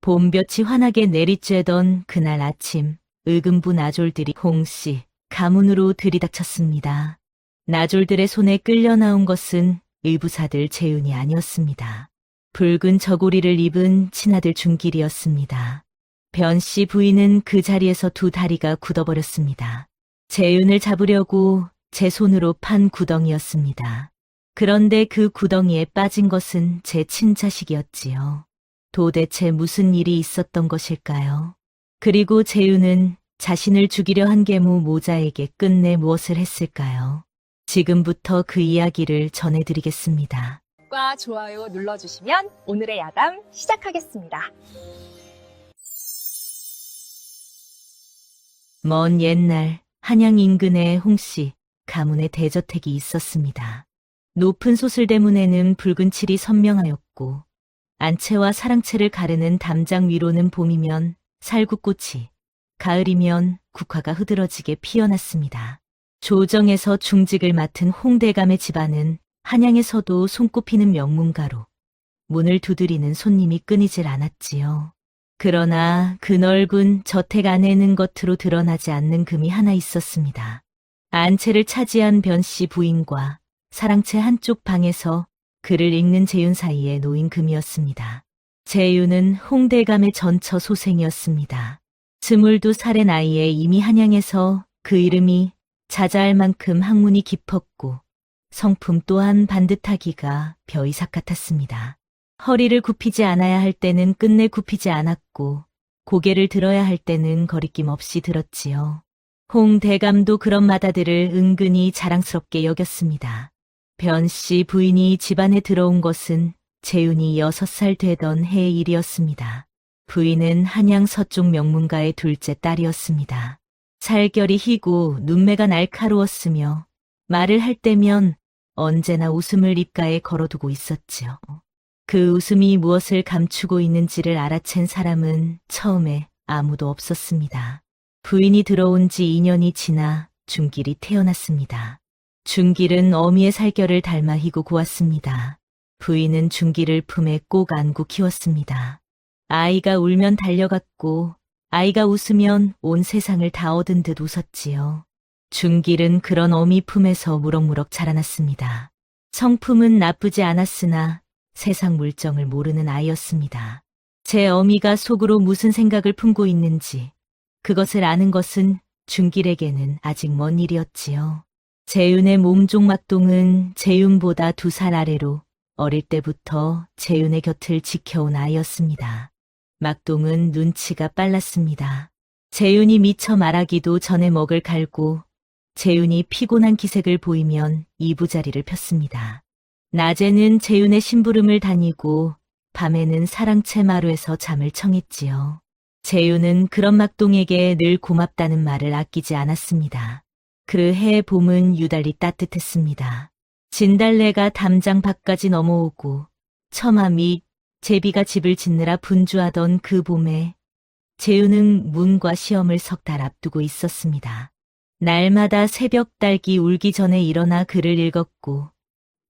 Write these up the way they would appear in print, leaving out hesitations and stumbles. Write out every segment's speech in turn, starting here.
봄볕이 환하게 내리쬐던 그날 아침, 의금부 나졸들이 홍씨 가문으로 들이닥쳤습니다. 나졸들의 손에 끌려 나온 것은 의부사들 재윤이 아니었습니다. 붉은 저고리를 입은 친아들 중길이었습니다. 변씨 부인은 그 자리에서 두 다리가 굳어버렸습니다. 재윤을 잡으려고 제 손으로 판 구덩이였습니다. 그런데 그 구덩이에 빠진 것은 제 친자식이었지요. 도대체 무슨 일이 있었던 것일까요? 그리고 재윤은 자신을 죽이려 한 계모 모자에게 끝내 무엇을 했을까요? 지금부터 그 이야기를 전해드리겠습니다. 구독과 좋아요 눌러주시면 오늘의 야담 시작하겠습니다. 먼 옛날 한양 인근에 홍씨 가문의 대저택이 있었습니다. 높은 소슬대문에는 붉은 칠이 선명하였고 안채와 사랑채를 가르는 담장 위로는 봄이면 살구꽃이, 가을이면 국화가 흐드러지게 피어났습니다. 조정에서 중직을 맡은 홍대감의 집안은 한양에서도 손꼽히는 명문가로 문을 두드리는 손님이 끊이질 않았지요. 그러나 그 넓은 저택 안에는 겉으로 드러나지 않는 금이 하나 있었습니다. 안채를 차지한 변씨 부인과 사랑채 한쪽 방에서 글을 읽는 재윤 사이에 놓인 금이었습니다. 재윤은 홍대감의 전처 소생이었습니다. 22살의 나이에 이미 한양에서 그 이름이 자자할 만큼 학문이 깊었고 성품 또한 반듯하기가 벼이삭 같았습니다. 허리를 굽히지 않아야 할 때는 끝내 굽히지 않았고 고개를 들어야 할 때는 거리낌 없이 들었지요. 홍 대감도 그런 맏아들을 은근히 자랑스럽게 여겼습니다. 변씨 부인이 집안에 들어온 것은 재윤이 6살 되던 해의 일이었습니다. 부인은 한양 서쪽 명문가의 둘째 딸이었습니다. 살결이 희고 눈매가 날카로웠으며 말을 할 때면 언제나 웃음을 입가에 걸어두고 있었지요. 그 웃음이 무엇을 감추고 있는지를 알아챈 사람은 처음에 아무도 없었습니다. 부인이 들어온 지 2년이 지나 중길이 태어났습니다. 중길은 어미의 살결을 닮아 희고 고왔습니다. 부인은 중길을 품에 꼭 안고 키웠습니다. 아이가 울면 달려갔고 아이가 웃으면 온 세상을 다 얻은 듯 웃었지요. 중길은 그런 어미 품에서 무럭무럭 자라났습니다. 성품은 나쁘지 않았으나 세상 물정을 모르는 아이였습니다. 제 어미가 속으로 무슨 생각을 품고 있는지 그것을 아는 것은 중길에게는 아직 먼 일이었지요. 재윤의 몸종 막동은 재윤보다 2살 아래로 어릴 때부터 재윤의 곁을 지켜온 아이였습니다. 막동은 눈치가 빨랐습니다. 재윤이 미처 말하기도 전에 먹을 갈고 재윤이 피곤한 기색을 보이면 이부자리를 폈습니다. 낮에는 재윤의 심부름을 다니고 밤에는 사랑채 마루에서 잠을 청했지요. 재윤은 그런 막동에게 늘 고맙다는 말을 아끼지 않았습니다. 그 해 봄은 유달리 따뜻했습니다. 진달래가 담장 밖까지 넘어오고 처마 및 제비가 집을 짓느라 분주하던 그 봄에 재윤은 문과 시험을 3달 앞두고 있었습니다. 날마다 새벽 딸기 울기 전에 일어나 글을 읽었고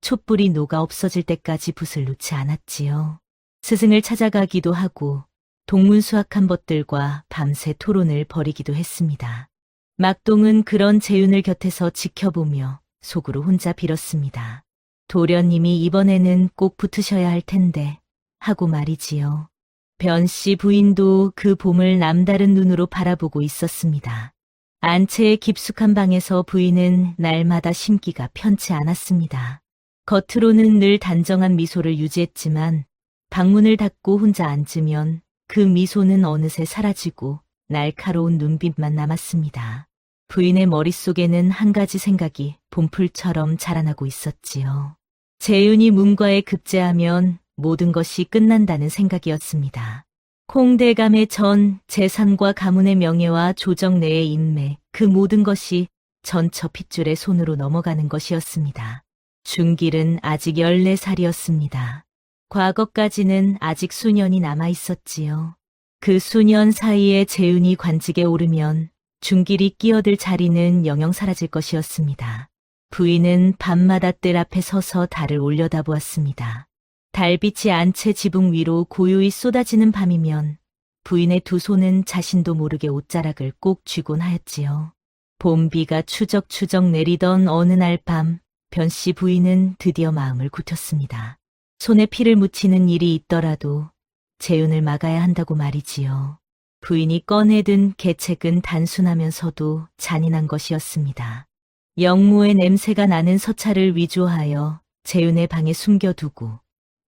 촛불이 녹아 없어질 때까지 붓을 놓지 않았지요. 스승을 찾아가기도 하고 동문수학한 벗들과 밤새 토론을 벌이기도 했습니다. 막동은 그런 재윤을 곁에서 지켜보며 속으로 혼자 빌었습니다. 도련님이 이번에는 꼭 붙으셔야 할 텐데 하고 말이지요. 변씨 부인도 그 봄을 남다른 눈으로 바라보고 있었습니다. 안채의 깊숙한 방에서 부인은 날마다 심기가 편치 않았습니다. 겉으로는 늘 단정한 미소를 유지했지만 방문을 닫고 혼자 앉으면 그 미소는 어느새 사라지고 날카로운 눈빛만 남았습니다. 부인의 머릿속에는 한 가지 생각이 봄풀처럼 자라나고 있었지요. 재윤이 문과에 급제하면 모든 것이 끝난다는 생각이었습니다. 홍대감의 전 재산과 가문의 명예와 조정 내의 인맥, 그 모든 것이 전처 핏줄의 손으로 넘어가는 것이었습니다. 중길은 아직 14살이었습니다. 과거까지는 아직 수년이 남아 있었지요. 그 수년 사이에 재윤이 관직에 오르면 중길이 끼어들 자리는 영영 사라질 것이었습니다. 부인은 밤마다 뜰 앞에 서서 달을 올려다보았습니다. 달빛이 안채 지붕 위로 고요히 쏟아지는 밤이면 부인의 두 손은 자신도 모르게 옷자락을 꼭 쥐곤 하였지요. 봄비가 추적추적 내리던 어느 날 밤, 변씨 부인은 드디어 마음을 굳혔습니다. 손에 피를 묻히는 일이 있더라도 재윤을 막아야 한다고 말이지요. 부인이 꺼내든 계책은 단순하면서도 잔인한 것이었습니다. 영모의 냄새가 나는 서찰을 위조하여 재윤의 방에 숨겨두고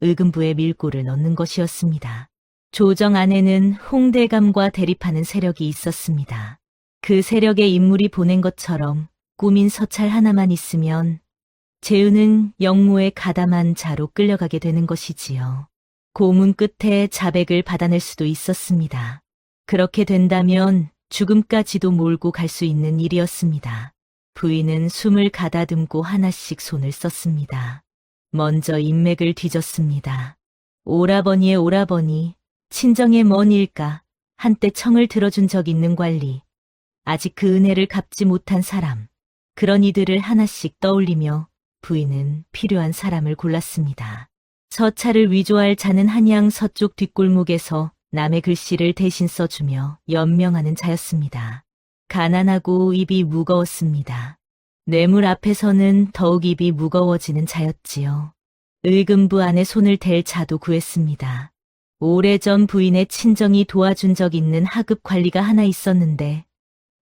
의금부에 밀고를 넣는 것이었습니다. 조정 안에는 홍대감과 대립하는 세력이 있었습니다. 그 세력의 인물이 보낸 것처럼 꾸민 서찰 하나만 있으면 재윤은 영모의 가담한 자로 끌려가게 되는 것이지요. 고문 끝에 자백을 받아낼 수도 있었습니다. 그렇게 된다면 죽음까지도 몰고 갈 수 있는 일이었습니다. 부인은 숨을 가다듬고 하나씩 손을 썼습니다. 먼저 인맥을 뒤졌습니다. 오라버니의 오라버니, 친정의 먼 일가, 한때 청을 들어준 적 있는 관리, 아직 그 은혜를 갚지 못한 사람, 그런 이들을 하나씩 떠올리며 부인은 필요한 사람을 골랐습니다. 서찰을 위조할 자는 한양 서쪽 뒷골목에서 남의 글씨를 대신 써주며 연명하는 자였습니다. 가난하고 입이 무거웠습니다. 뇌물 앞에서는 더욱 입이 무거워지는 자였지요. 의금부 안에 손을 댈 자도 구했습니다. 오래전 부인의 친정이 도와준 적 있는 하급 관리가 하나 있었는데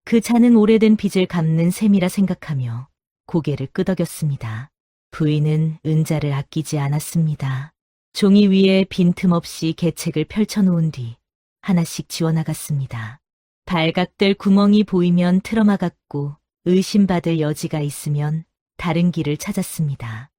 그 자는 오래된 빚을 갚는 셈이라 생각하며 고개를 끄덕였습니다. 부인은 은자를 아끼지 않았습니다. 종이 위에 빈틈없이 계책을 펼쳐놓은 뒤 하나씩 지워나갔습니다. 발각될 구멍이 보이면 틀어막았고 의심받을 여지가 있으면 다른 길을 찾았습니다.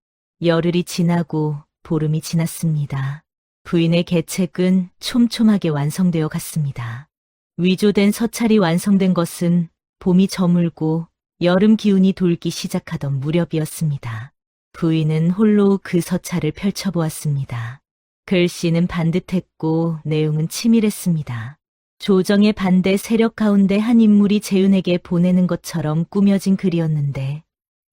열흘이 지나고 보름이 지났습니다. 부인의 계책은 촘촘하게 완성되어 갔습니다. 위조된 서찰이 완성된 것은 봄이 저물고 여름 기운이 돌기 시작하던 무렵이었습니다. 부인은 홀로 그 서찰을 펼쳐보았습니다. 글씨는 반듯했고 내용은 치밀했습니다. 조정의 반대 세력 가운데 한 인물이 재윤에게 보내는 것처럼 꾸며진 글이었는데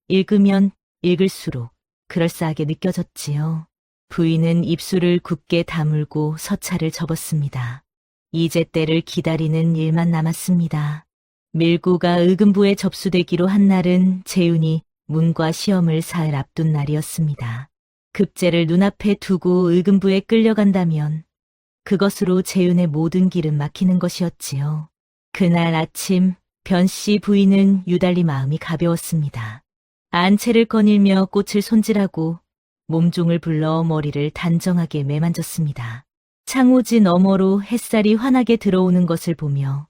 읽으면 읽을수록 그럴싸하게 느껴졌지요. 부인은 입술을 굳게 다물고 서찰을 접었습니다. 이제 때를 기다리는 일만 남았습니다. 밀고가 의금부에 접수되기로 한 날은 재윤이 문과 시험을 사흘 앞둔 날이었습니다. 급제를 눈앞에 두고 의금부에 끌려간다면 그것으로 재윤의 모든 길은 막히는 것이었지요. 그날 아침 변씨 부인은 유달리 마음이 가벼웠습니다. 안채를 거닐며 꽃을 손질하고 몸종을 불러 머리를 단정하게 매만졌습니다. 창호지 너머로 햇살이 환하게 들어오는 것을 보며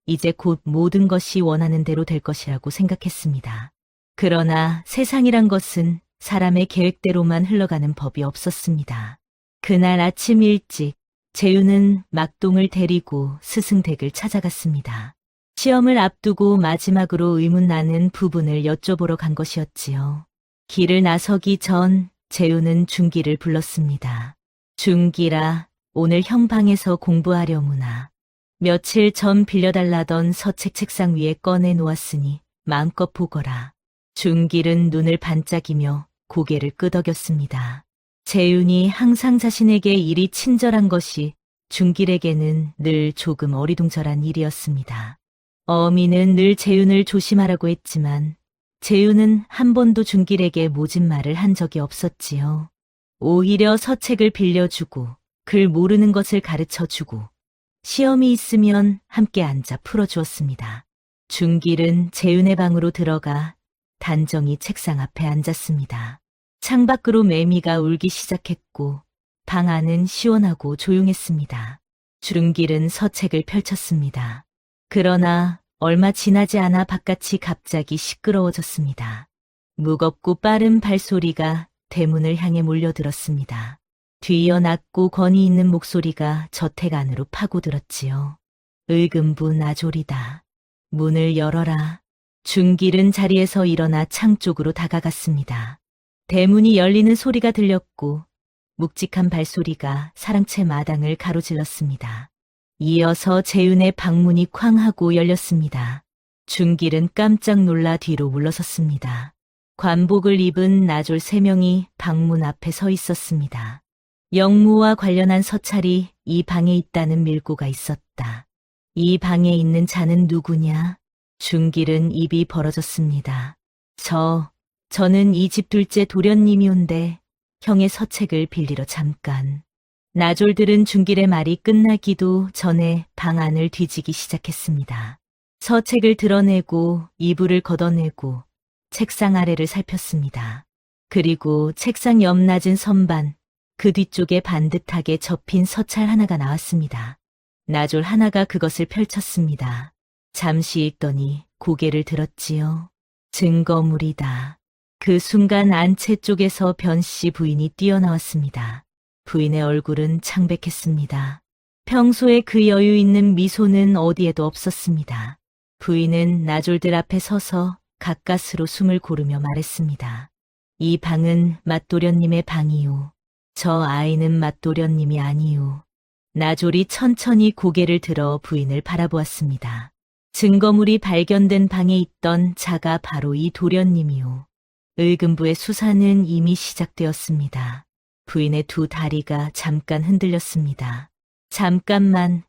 이제 곧 모든 것이 원하는 대로 될 것이라고 생각했습니다. 그러나 세상이란 것은 사람의 계획대로만 흘러가는 법이 없었습니다. 그날 아침 일찍 재윤은 막동을 데리고 스승댁을 찾아갔습니다. 시험을 앞두고 마지막으로 의문나는 부분을 여쭤보러 간 것이었지요. 길을 나서기 전 재윤은 중기를 불렀습니다. 중기라, 오늘 형 방에서 공부하려무나. 며칠 전 빌려달라던 서책 책상 위에 꺼내 놓았으니 마음껏 보거라. 중길은 눈을 반짝이며 고개를 끄덕였습니다. 재윤이 항상 자신에게 일이 친절한 것이 중길에게는 늘 조금 어리둥절한 일이었습니다. 어미는 늘 재윤을 조심하라고 했지만 재윤은 한 번도 중길에게 모진 말을 한 적이 없었지요. 오히려 서책을 빌려주고 글 모르는 것을 가르쳐주고 시험이 있으면 함께 앉아 풀어주었습니다. 중길은 재윤의 방으로 들어가 단정히 책상 앞에 앉았습니다. 창밖으로 매미가 울기 시작했고 방 안은 시원하고 조용했습니다. 중길은 서책을 펼쳤습니다. 그러나 얼마 지나지 않아 바깥이 갑자기 시끄러워졌습니다. 무겁고 빠른 발소리가 대문을 향해 몰려들었습니다. 뒤이어 낮고 권위 있는 목소리가 저택 안으로 파고들었지요. 의금부 나졸이다. 문을 열어라. 중길은 자리에서 일어나 창 쪽으로 다가갔습니다. 대문이 열리는 소리가 들렸고 묵직한 발소리가 사랑채 마당을 가로질렀습니다. 이어서 재윤의 방문이 쾅 하고 열렸습니다. 중길은 깜짝 놀라 뒤로 물러섰습니다. 관복을 입은 나졸 3명이 방문 앞에 서 있었습니다. 영무와 관련한 서찰이 이 방에 있다는 밀고가 있었다. 이 방에 있는 자는 누구냐? 중길은 입이 벌어졌습니다. 저는 이 집 둘째 도련님이온데 형의 서책을 빌리러 잠깐. 나졸들은 중길의 말이 끝나기도 전에 방 안을 뒤지기 시작했습니다. 서책을 드러내고 이불을 걷어내고 책상 아래를 살폈습니다. 그리고 책상 옆 낮은 선반, 그 뒤쪽에 반듯하게 접힌 서찰 하나가 나왔습니다. 나졸 하나가 그것을 펼쳤습니다. 잠시 읽더니 고개를 들었지요. 증거물이다. 그 순간 안채 쪽에서 변씨 부인이 뛰어나왔습니다. 부인의 얼굴은 창백했습니다. 평소에 그 여유 있는 미소는 어디에도 없었습니다. 부인은 나졸들 앞에 서서 가까스로 숨을 고르며 말했습니다. 이 방은 맞도련님의 방이요. 저 아이는 맞도련님이 아니요. 나졸이 천천히 고개를 들어 부인을 바라보았습니다. 증거물이 발견된 방에 있던 자가 바로 이 도련님이요. 을금부의 수사는 이미 시작되었습니다. 부인의 두 다리가 잠깐 흔들렸습니다.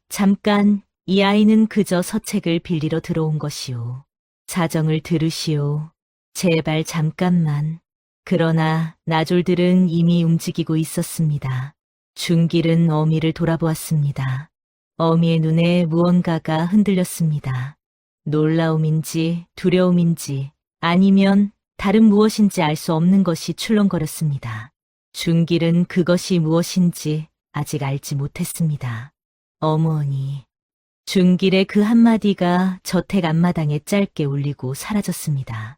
잠깐, 이 아이는 그저 서책을 빌리러 들어온 것이오. 사정을 들으시오. 제발 잠깐만. 그러나 나졸들은 이미 움직이고 있었습니다. 중길은 어미를 돌아보았습니다. 어미의 눈에 무언가가 흔들렸습니다. 놀라움인지 두려움인지 아니면 다른 무엇인지 알 수 없는 것이 출렁거렸습니다. 중길은 그것이 무엇인지 아직 알지 못했습니다. 어머니. 중길의 그 한마디가 저택 앞마당에 짧게 울리고 사라졌습니다.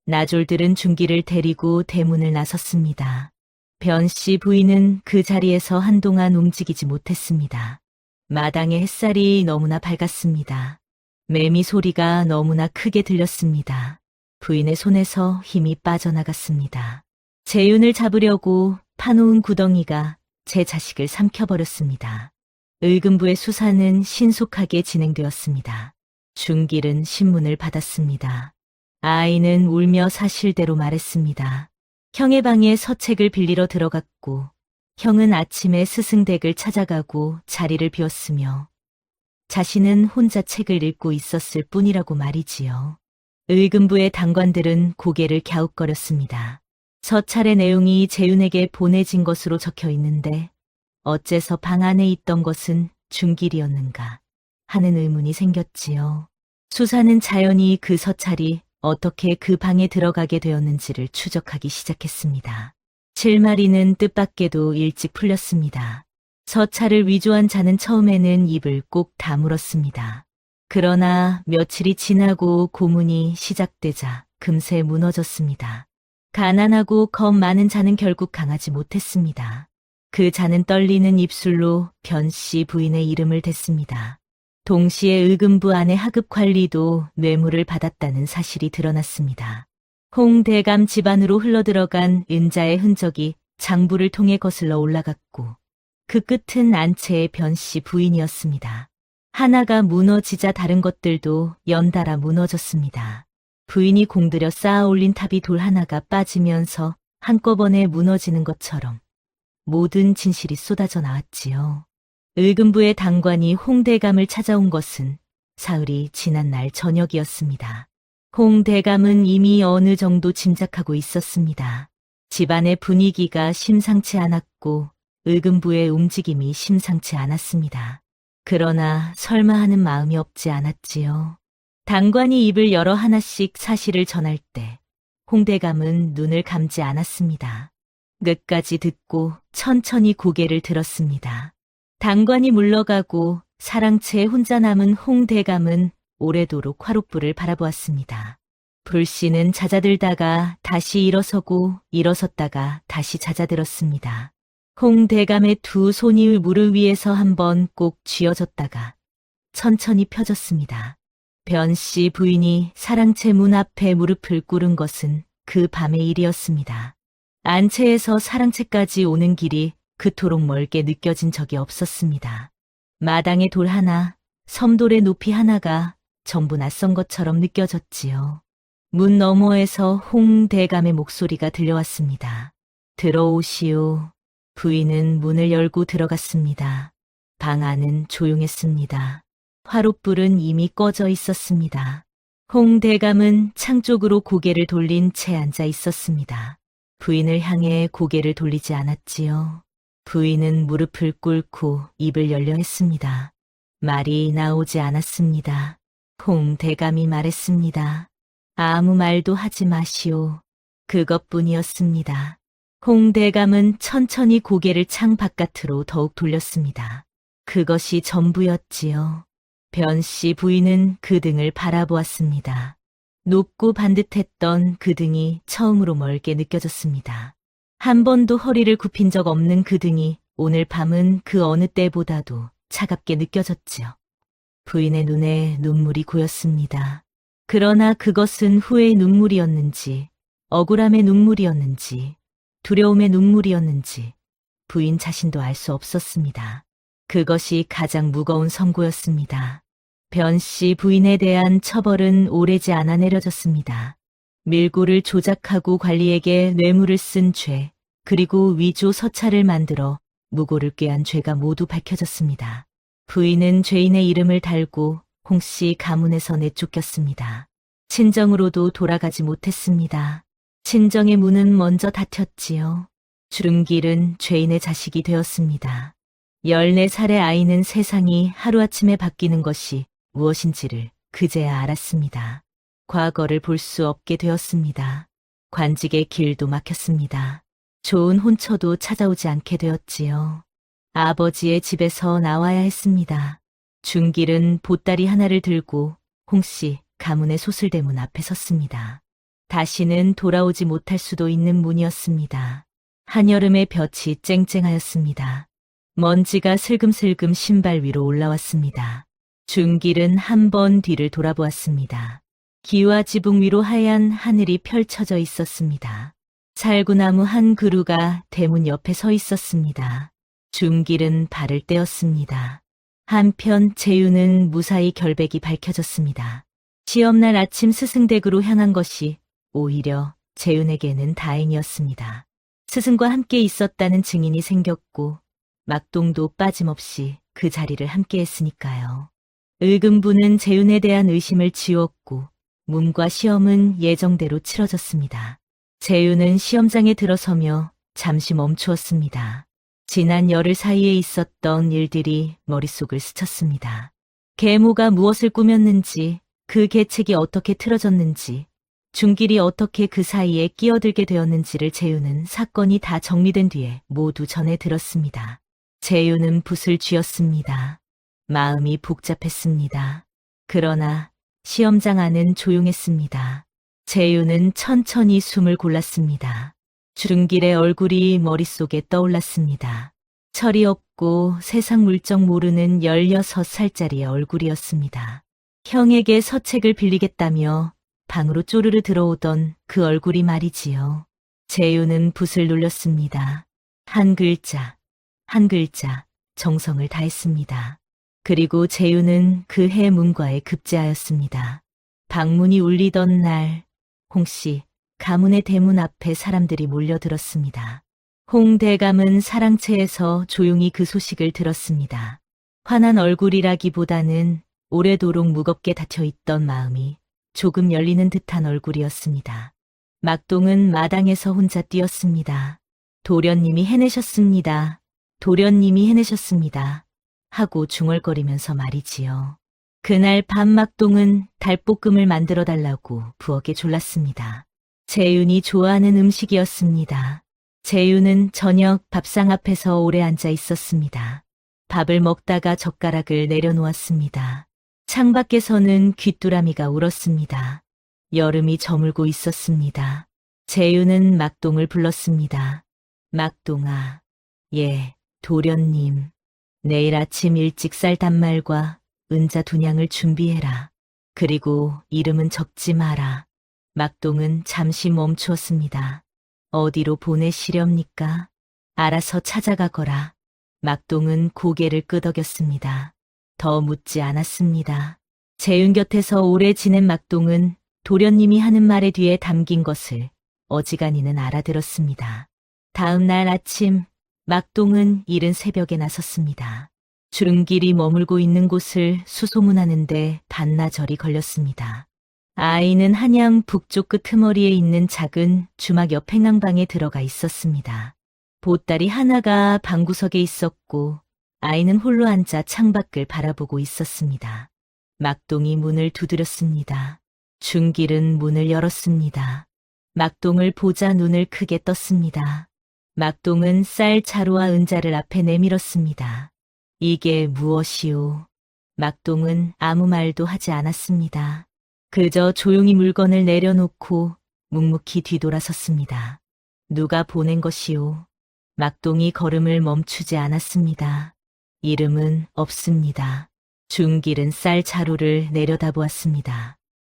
나졸들은 중길을 데리고 대문을 나섰습니다. 변씨 부인은 그 자리에서 한동안 움직이지 못했습니다. 마당의 햇살이 너무나 밝았습니다. 매미 소리가 너무나 크게 들렸습니다. 부인의 손에서 힘이 빠져나갔습니다. 재윤을 잡으려고 파놓은 구덩이가 제 자식을 삼켜버렸습니다. 을금부의 수사는 신속하게 진행되었습니다. 중길은 신문을 받았습니다. 아이는 울며 사실대로 말했습니다. 형의 방에 서책을 빌리러 들어갔고 형은 아침에 스승댁을 찾아가고 자리를 비웠으며 자신은 혼자 책을 읽고 있었을 뿐이라고 말이지요. 을금부의 당관들은 고개를 갸웃거렸습니다. 서찰의 내용이 재윤에게 보내진 것으로 적혀 있는데 어째서 방 안에 있던 것은 중길이었는가 하는 의문이 생겼지요. 수사는 자연히 그 서찰이 어떻게 그 방에 들어가게 되었는지를 추적하기 시작했습니다. 실마리는 뜻밖에도 일찍 풀렸습니다. 서찰을 위조한 자는 처음에는 입을 꼭 다물었습니다. 그러나 며칠이 지나고 고문이 시작되자 금세 무너졌습니다. 가난하고 겁 많은 자는 결국 강하지 못했습니다. 그 자는 떨리는 입술로 변씨 부인의 이름을 댔습니다. 동시에 을금부 안의 하급 관리도 뇌물을 받았다는 사실이 드러났습니다. 홍대감 집안으로 흘러들어간 은자의 흔적이 장부를 통해 거슬러 올라갔고 그 끝은 안채의 변씨 부인이었습니다. 하나가 무너지자 다른 것들도 연달아 무너졌습니다. 부인이 공들여 쌓아 올린 탑이 돌 하나가 빠지면서 한꺼번에 무너지는 것처럼 모든 진실이 쏟아져 나왔지요. 을금부의 당관이 홍대감을 찾아온 것은 사흘이 지난 날 저녁이었습니다. 홍대감은 이미 어느 정도 짐작하고 있었습니다. 집안의 분위기가 심상치 않았고 을금부의 움직임이 심상치 않았습니다. 그러나 설마 하는 마음이 없지 않았지요. 당관이 입을 열어 하나씩 사실을 전할 때 홍대감은 눈을 감지 않았습니다. 끝까지 듣고 천천히 고개를 들었습니다. 당관이 물러가고 사랑채에 혼자 남은 홍대감은 오래도록 화롯불을 바라보았습니다. 불씨는 잦아들다가 다시 일어서고 일어섰다가 다시 잦아들었습니다. 홍대감의 두 손이 무릎 위에서 한번 꼭 쥐어졌다가 천천히 펴졌습니다. 변씨 부인이 사랑채 문 앞에 무릎을 꿇은 것은 그 밤의 일이었습니다. 안채에서 사랑채까지 오는 길이 그토록 멀게 느껴진 적이 없었습니다. 마당의 돌 하나, 섬돌의 높이 하나가 전부 낯선 것처럼 느껴졌지요. 문 너머에서 홍대감의 목소리가 들려왔습니다. 들어오시오. 부인은 문을 열고 들어갔습니다. 방 안은 조용했습니다. 화롯불은 이미 꺼져 있었습니다. 홍 대감은 창 쪽으로 고개를 돌린 채 앉아 있었습니다. 부인을 향해 고개를 돌리지 않았지요. 부인은 무릎을 꿇고 입을 열려 했습니다. 말이 나오지 않았습니다. 홍 대감이 말했습니다. 아무 말도 하지 마시오. 그것뿐이었습니다. 홍 대감은 천천히 고개를 창 바깥으로 더욱 돌렸습니다. 그것이 전부였지요. 변씨 부인은 그 등을 바라보았습니다. 높고 반듯했던 그 등이 처음으로 멀게 느껴졌습니다. 한 번도 허리를 굽힌 적 없는 그 등이 오늘 밤은 그 어느 때보다도 차갑게 느껴졌지요. 부인의 눈에 눈물이 고였습니다. 그러나 그것은 후회의 눈물이었는지, 억울함의 눈물이었는지, 두려움의 눈물이었는지 부인 자신도 알 수 없었습니다. 그것이 가장 무거운 선고였습니다. 변씨 부인에 대한 처벌은 오래지 않아 내려졌습니다. 밀고를 조작하고 관리에게 뇌물을 쓴 죄, 그리고 위조 서찰을 만들어 무고를 꾀한 죄가 모두 밝혀졌습니다. 부인은 죄인의 이름을 달고 홍씨 가문에서 내쫓겼습니다. 친정으로도 돌아가지 못했습니다. 친정의 문은 먼저 닫혔지요. 주름길은 죄인의 자식이 되었습니다. 14살의 아이는 세상이 하루아침에 바뀌는 것이 무엇인지를 그제야 알았습니다. 과거를 볼 수 없게 되었습니다. 관직의 길도 막혔습니다. 좋은 혼처도 찾아오지 않게 되었지요. 아버지의 집에서 나와야 했습니다. 중길은 보따리 하나를 들고 홍씨 가문의 소슬대문 앞에 섰습니다. 다시는 돌아오지 못할 수도 있는 문이었습니다. 한여름의 볕이 쨍쨍하였습니다. 먼지가 슬금슬금 신발 위로 올라왔습니다. 중길은 한 번 뒤를 돌아보았습니다. 기와 지붕 위로 하얀 하늘이 펼쳐져 있었습니다. 살구나무 한 그루가 대문 옆에 서 있었습니다. 중길은 발을 떼었습니다. 한편 재윤은 무사히 결백이 밝혀졌습니다. 시험날 아침 스승댁으로 향한 것이 오히려 재윤에게는 다행이었습니다. 스승과 함께 있었다는 증인이 생겼고 막동도 빠짐없이 그 자리를 함께 했으니까요. 을금부는 재윤에 대한 의심을 지웠고 문과 시험은 예정대로 치러졌습니다. 재윤은 시험장에 들어서며 잠시 멈추었습니다. 지난 열흘 사이에 있었던 일들이 머릿속을 스쳤습니다. 계모가 무엇을 꾸몄는지, 그 계책이 어떻게 틀어졌는지, 중길이 어떻게 그 사이에 끼어들게 되었는지를 재윤은 사건이 다 정리된 뒤에 모두 전해 들었습니다. 재윤은 붓을 쥐었습니다. 마음이 복잡했습니다. 그러나 시험장 안은 조용했습니다. 재윤은 천천히 숨을 골랐습니다. 중길의 얼굴이 머릿속에 떠올랐습니다. 철이 없고 세상 물정 모르는 16살짜리의 얼굴이었습니다. 형에게 서책을 빌리겠다며 방으로 쪼르르 들어오던 그 얼굴이 말이지요. 재윤은 붓을 눌렀습니다. 한 글자, 한 글자 정성을 다했습니다. 그리고 재윤은 그 해 문과에 급제하였습니다. 방문이 울리던 날 홍씨 가문의 대문 앞에 사람들이 몰려들었습니다. 홍 대감은 사랑채에서 조용히 그 소식을 들었습니다. 환한 얼굴이라기보다는 오래도록 무겁게 닫혀있던 마음이 조금 열리는 듯한 얼굴이었습니다. 막동은 마당에서 혼자 뛰었습니다. 도련님이 해내셨습니다. 도련님이 해내셨습니다. 하고 중얼거리면서 말이지요. 그날 밤 막동은 달볶음을 만들어 달라고 부엌에 졸랐습니다. 재윤이 좋아하는 음식이었습니다. 재윤은 저녁 밥상 앞에서 오래 앉아 있었습니다. 밥을 먹다가 젓가락을 내려놓았습니다. 창밖에서는 귀뚜라미가 울었습니다. 여름이 저물고 있었습니다. 재윤은 막동을 불렀습니다. 막동아, 예, 도련님. 내일 아침 일찍 쌀 단말과 은자 2냥을 준비해라. 그리고 이름은 적지 마라. 막동은 잠시 멈추었습니다. 어디로 보내시렵니까? 알아서 찾아가거라. 막동은 고개를 끄덕였습니다. 더 묻지 않았습니다. 재윤 곁에서 오래 지낸 막동은 도련님이 하는 말의 뒤에 담긴 것을 어지간히는 알아들었습니다. 다음 날 아침 막동은 이른 새벽에 나섰습니다. 준길이 머물고 있는 곳을 수소문하는데 반나절이 걸렸습니다. 아이는 한양 북쪽 끄트머리에 있는 작은 주막 옆 행랑방에 들어가 있었습니다. 보따리 하나가 방구석에 있었고 아이는 홀로 앉아 창밖을 바라보고 있었습니다. 막동이 문을 두드렸습니다. 준길은 문을 열었습니다. 막동을 보자 눈을 크게 떴습니다. 막동은 쌀 자루와 은자를 앞에 내밀었습니다. 이게 무엇이오? 막동은 아무 말도 하지 않았습니다. 그저 조용히 물건을 내려놓고 묵묵히 뒤돌아섰습니다. 누가 보낸 것이오? 막동이 걸음을 멈추지 않았습니다. 이름은 없습니다. 준길은 쌀 자루를 내려다보았습니다.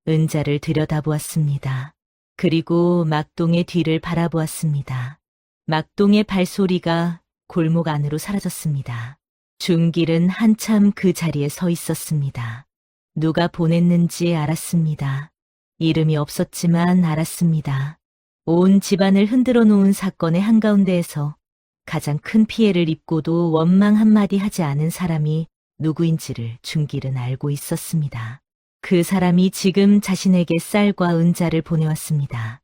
은자를 들여다보았습니다. 그리고 막동의 뒤를 바라보았습니다. 막동의 발소리가 골목 안으로 사라졌습니다. 준길은 한참 그 자리에 서 있었습니다. 누가 보냈는지 알았습니다. 이름이 없었지만 알았습니다. 온 집안을 흔들어 놓은 사건의 한가운데에서 가장 큰 피해를 입고도 원망 한마디 하지 않은 사람이 누구인지를 준길은 알고 있었습니다. 그 사람이 지금 자신에게 쌀과 은자를 보내왔습니다.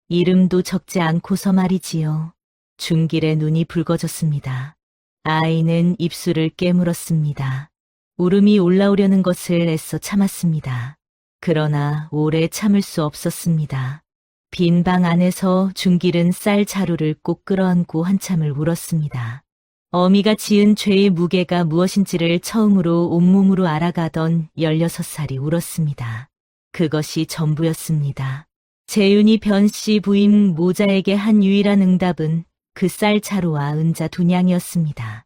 이름도 적지 않고서 말이지요. 준길의 눈이 붉어졌습니다. 아이는 입술을 깨물었습니다. 울음이 올라오려는 것을 애써 참았습니다. 그러나 오래 참을 수 없었습니다. 빈 방 안에서 준길은 쌀 자루를 꼭 끌어안고 한참을 울었습니다. 어미가 지은 죄의 무게가 무엇인지를 처음으로 온몸으로 알아가던 16살이 울었습니다. 그것이 전부였습니다. 재윤이 변씨 부인 모자에게 한 유일한 응답은 그 쌀 자루와 은자 두 냥이었습니다.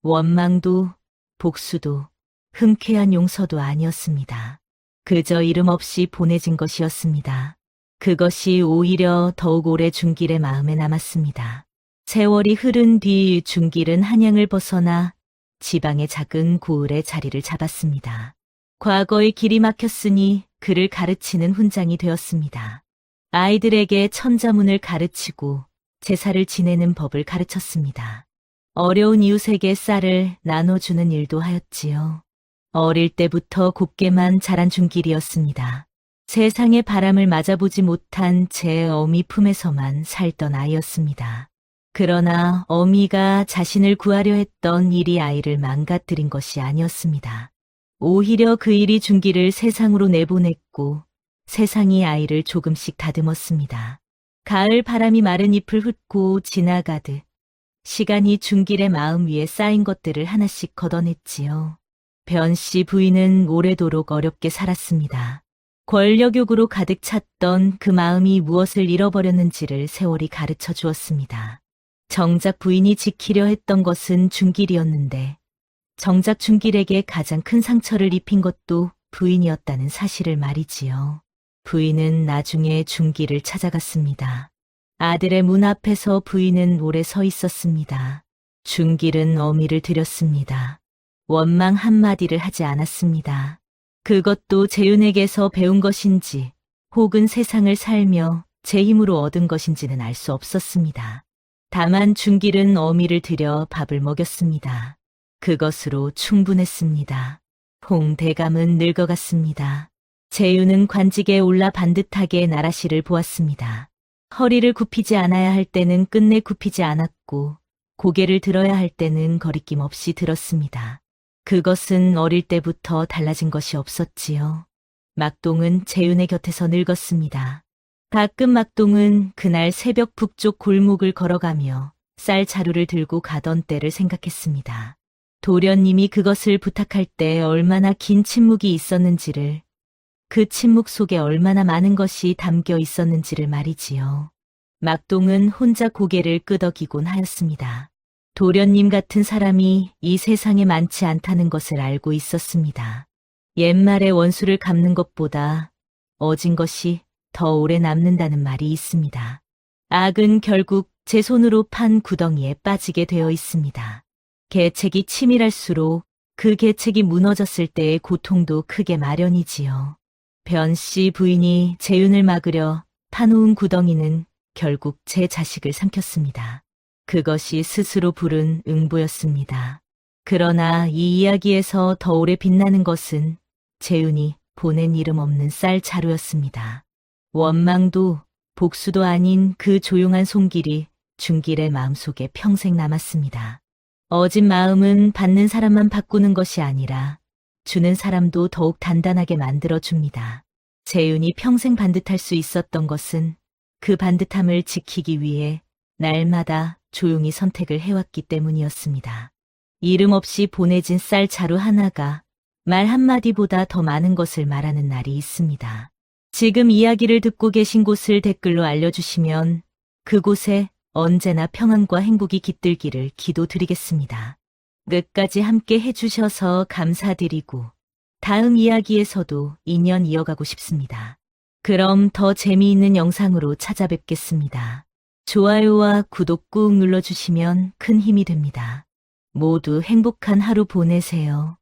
원망도 복수도 흔쾌한 용서도 아니었습니다. 그저 이름 없이 보내진 것이었습니다. 그것이 오히려 더욱 오래 준길의 마음에 남았습니다. 세월이 흐른 뒤 준길은 한양을 벗어나 지방의 작은 고을에 자리를 잡았습니다. 과거의 길이 막혔으니 그를 가르치는 훈장이 되었습니다. 아이들에게 천자문을 가르치고 제사를 지내는 법을 가르쳤습니다. 어려운 이웃에게 쌀을 나눠주는 일도 하였지요. 어릴 때부터 곱게만 자란 준길이었습니다. 세상의 바람을 맞아보지 못한 제 어미 품에서만 살던 아이였습니다. 그러나 어미가 자신을 구하려 했던 일이 아이를 망가뜨린 것이 아니었습니다. 오히려 그 일이 준길을 세상으로 내보냈고 세상이 아이를 조금씩 다듬었습니다. 가을 바람이 마른 잎을 훑고 지나가듯 시간이 준길의 마음 위에 쌓인 것들을 하나씩 걷어냈지요. 변씨 부인은 오래도록 어렵게 살았습니다. 권력욕으로 가득 찼던 그 마음이 무엇을 잃어버렸는지를 세월이 가르쳐 주었습니다. 정작 부인이 지키려 했던 것은 준길이었는데 정작 준길에게 가장 큰 상처를 입힌 것도 부인이었다는 사실을 말이지요. 부인은 나중에 준길을 찾아갔습니다. 아들의 문 앞에서 부인은 오래 서 있었습니다. 준길은 어미를 드렸습니다. 원망 한마디를 하지 않았습니다. 그것도 재윤에게서 배운 것인지 혹은 세상을 살며 제 힘으로 얻은 것인지는 알 수 없었습니다. 다만 준길은 어미를 들여 밥을 먹였습니다. 그것으로 충분했습니다. 홍대감은 늙어갔습니다. 재윤은 관직에 올라 반듯하게 나라시를 보았습니다. 허리를 굽히지 않아야 할 때는 끝내 굽히지 않았고 고개를 들어야 할 때는 거리낌 없이 들었습니다. 그것은 어릴 때부터 달라진 것이 없었지요. 막동은 재윤의 곁에서 늙었습니다. 가끔 막동은 그날 새벽 북쪽 골목을 걸어가며 쌀 자루를 들고 가던 때를 생각했습니다. 도련님이 그것을 부탁할 때 얼마나 긴 침묵이 있었는지를, 그 침묵 속에 얼마나 많은 것이 담겨 있었는지를 말이지요. 막동은 혼자 고개를 끄덕이곤 하였습니다. 도련님 같은 사람이 이 세상에 많지 않다는 것을 알고 있었습니다. 옛말에 원수를 갚는 것보다 어진 것이 더 오래 남는다는 말이 있습니다. 악은 결국 제 손으로 판 구덩이에 빠지게 되어 있습니다. 계책이 치밀할수록 그 계책이 무너졌을 때의 고통도 크게 마련이지요. 변씨 부인이 재윤을 막으려 파놓은 구덩이는 결국 제 자식을 삼켰습니다. 그것이 스스로 부른 응보였습니다. 그러나 이 이야기에서 더 오래 빛나는 것은 재윤이 보낸 이름 없는 쌀 자루였습니다. 원망도 복수도 아닌 그 조용한 손길이 준길의 마음속에 평생 남았습니다. 어진 마음은 받는 사람만 바꾸는 것이 아니라 주는 사람도 더욱 단단하게 만들어줍니다. 재윤이 평생 반듯할 수 있었던 것은 그 반듯함을 지키기 위해 날마다 조용히 선택을 해왔기 때문이었습니다. 이름 없이 보내진 쌀 자루 하나가 말 한마디보다 더 많은 것을 말하는 날이 있습니다. 지금 이야기를 듣고 계신 곳을 댓글로 알려주시면 그곳에 언제나 평안과 행복이 깃들기를 기도드리겠습니다. 끝까지 함께 해주셔서 감사드리고 다음 이야기에서도 인연 이어가고 싶습니다. 그럼 더 재미있는 영상으로 찾아뵙겠습니다. 좋아요와 구독 꾹 눌러주시면 큰 힘이 됩니다. 모두 행복한 하루 보내세요.